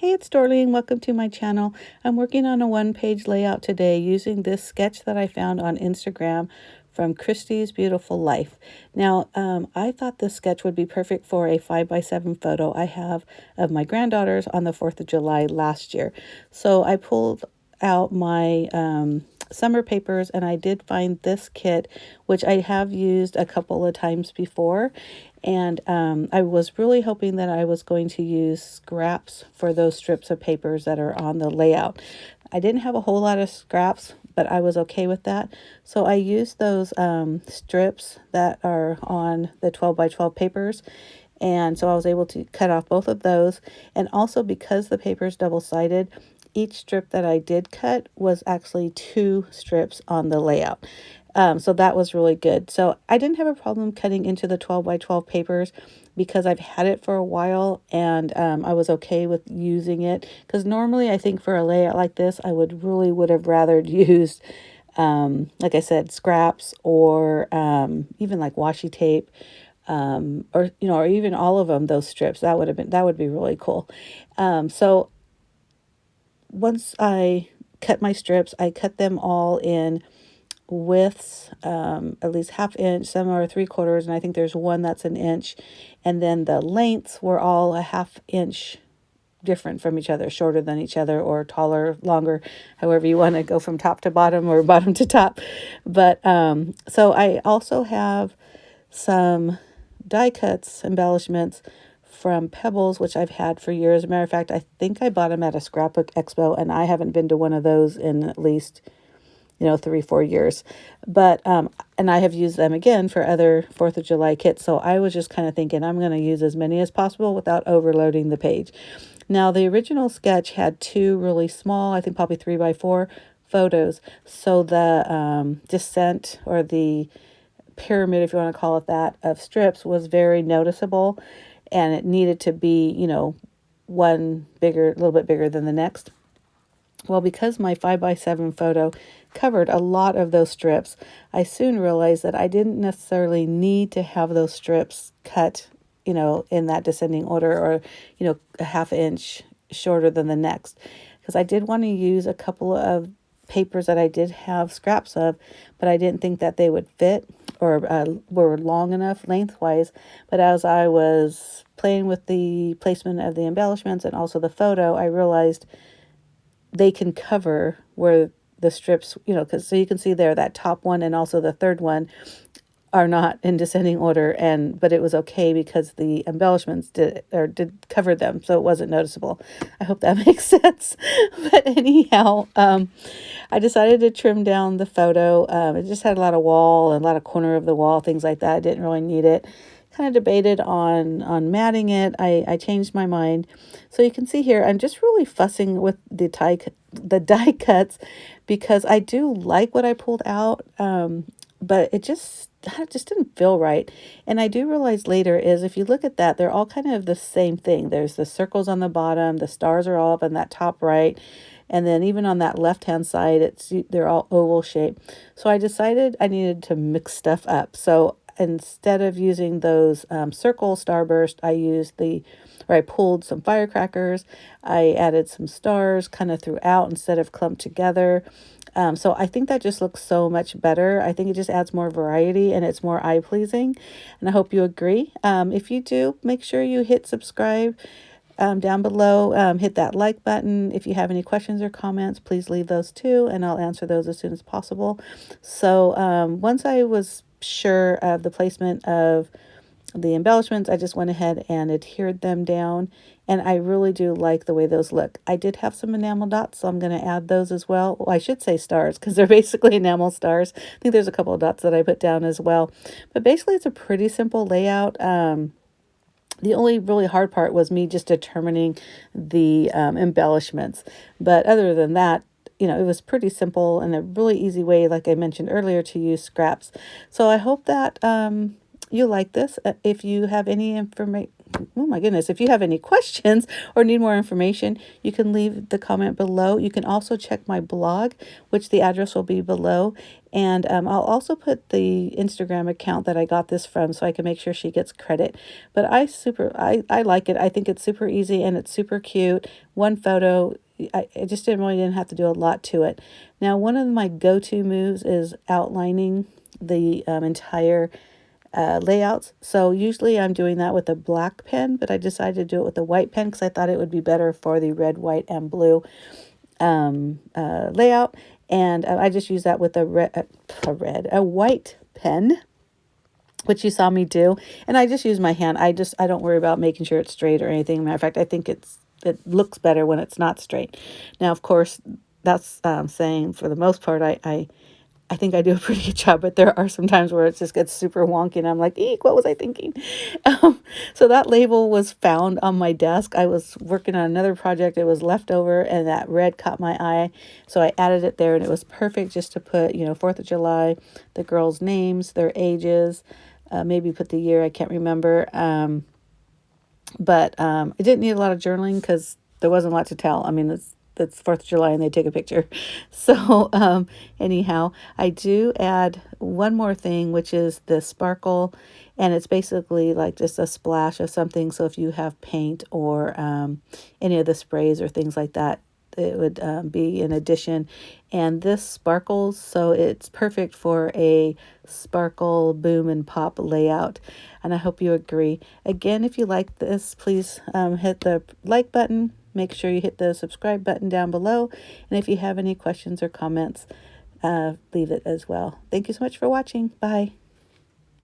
Hey, it's Dorleen. Welcome to my channel. I'm working on a one-page layout today using this sketch that I found on Instagram from Christy's Beautiful Life. Now, I thought this sketch would be perfect for a 5x7 photo I have of my granddaughters on the 4th of July last year. So I pulled out my summer papers, and I did find this kit, which I have used a couple of times before. And I was really hoping that I was going to use scraps for those strips of papers that are on the layout. I didn't have a whole lot of scraps, but I was okay with that. So I used those strips that are on the 12 by 12 papers. And so I was able to cut off both of those. And also, because the paper is double-sided, each strip that I did cut was actually 2 strips on the layout. So that was really good. So I didn't have a problem cutting into the 12 by 12 papers because I've had it for a while, and I was okay with using it. Because normally I think for a layout like this, I would have rather used, like I said, scraps or even like washi tape, or even all of them, those strips. That would be really cool. So once I cut my strips, I cut them all in widths, at least ½ inch, some are 3/4, and I think there's one that's an inch. And then the lengths were all a ½ inch different from each other, shorter than each other, or taller, longer, however you want to go from top to bottom or bottom to top. But so I also have some die cuts, embellishments from Pebbles, which I've had for years. As a matter of fact, I think I bought them at a scrapbook expo, and I haven't been to one of those in at least 3-4 years. But and I have used them again for other 4th of July kits. So I was just kind of thinking I'm going to use as many as possible without overloading the page. Now, the original sketch had 2 really small, I think probably 3x4 photos. So the descent, or the pyramid, if you want to call it that, of strips was very noticeable, and it needed to be, one bigger, a little bit bigger than the next. Well, because my 5x7 photo covered a lot of those strips, I soon realized that I didn't necessarily need to have those strips cut, in that descending order, or, a ½ inch shorter than the next. Because I did want to use a couple of papers that I did have scraps of, but I didn't think that they would fit or were long enough lengthwise. But as I was playing with the placement of the embellishments and also the photo, I realized they can cover where the strips, because so you can see there that top one and also the third one are not in descending order, but it was okay because the embellishments did cover them, so it wasn't noticeable. I hope that makes sense. But anyhow, I decided to trim down the photo. It just had a lot of wall and a lot of corner of the wall, things like that. I didn't really need it. Kind of debated on matting it. I changed my mind. So you can see here, I'm just really fussing with the die cuts, because I do like what I pulled out, but it just didn't feel right. And I do realize later is, if you look at that, they're all kind of the same thing. There's the circles on the bottom, the stars are all up in that top right, and then even on that left-hand side, they're all oval shape. So I decided I needed to mix stuff up. So instead of using those circle starburst, I pulled some firecrackers. I added some stars kind of throughout instead of clumped together. So I think that just looks so much better. I think it just adds more variety and it's more eye-pleasing. And I hope you agree. If you do, make sure you hit subscribe down below. Hit that like button. If you have any questions or comments, please leave those too, and I'll answer those as soon as possible. So once I was sure of the placement of the embellishments, I just went ahead and adhered them down, and I really do like the way those look. I did have some enamel dots, so I'm going to add those as well. Well, I should say stars, because they're basically enamel stars. I think there's a couple of dots that I put down as well, but basically it's a pretty simple layout. The only really hard part was me just determining the embellishments, but other than that, it was pretty simple and a really easy way, like I mentioned earlier, to use scraps. So I hope that you like this. If you have any oh my goodness, if you have any questions or need more information, you can leave the comment below. You can also check my blog, which the address will be below. And I'll also put the Instagram account that I got this from so I can make sure she gets credit. But I like it. I think it's super easy and it's super cute. One photo, I just didn't have to do a lot to it. Now, one of my go-to moves is outlining the entire layouts. So usually I'm doing that with a black pen, but I decided to do it with a white pen because I thought it would be better for the red, white, and blue layout. And I just use that with a white pen, which you saw me do. And I just use my hand. I don't worry about making sure it's straight or anything. Matter of fact, I think it looks better when it's not straight. Now, of course, that's saying for the most part, I think I do a pretty good job, but there are some times where it just gets super wonky and I'm like, eek, what was I thinking? So that label was found on my desk. I was working on another project. It was left over and that red caught my eye. So I added it there and it was perfect just to put, 4th of July, the girls' names, their ages, maybe put the year, I can't remember. But it didn't need a lot of journaling because there wasn't a lot to tell. I mean, that's 4th of July and they take a picture. So anyhow, I do add one more thing, which is the sparkle. And it's basically like just a splash of something. So if you have paint or any of the sprays or things like that, it would be an addition. And this sparkles, so it's perfect for a sparkle, boom, and pop layout. And I hope you agree. Again, if you like this, please hit the like button. Make sure you hit the subscribe button down below. And if you have any questions or comments, leave it as well. Thank you so much for watching. Bye.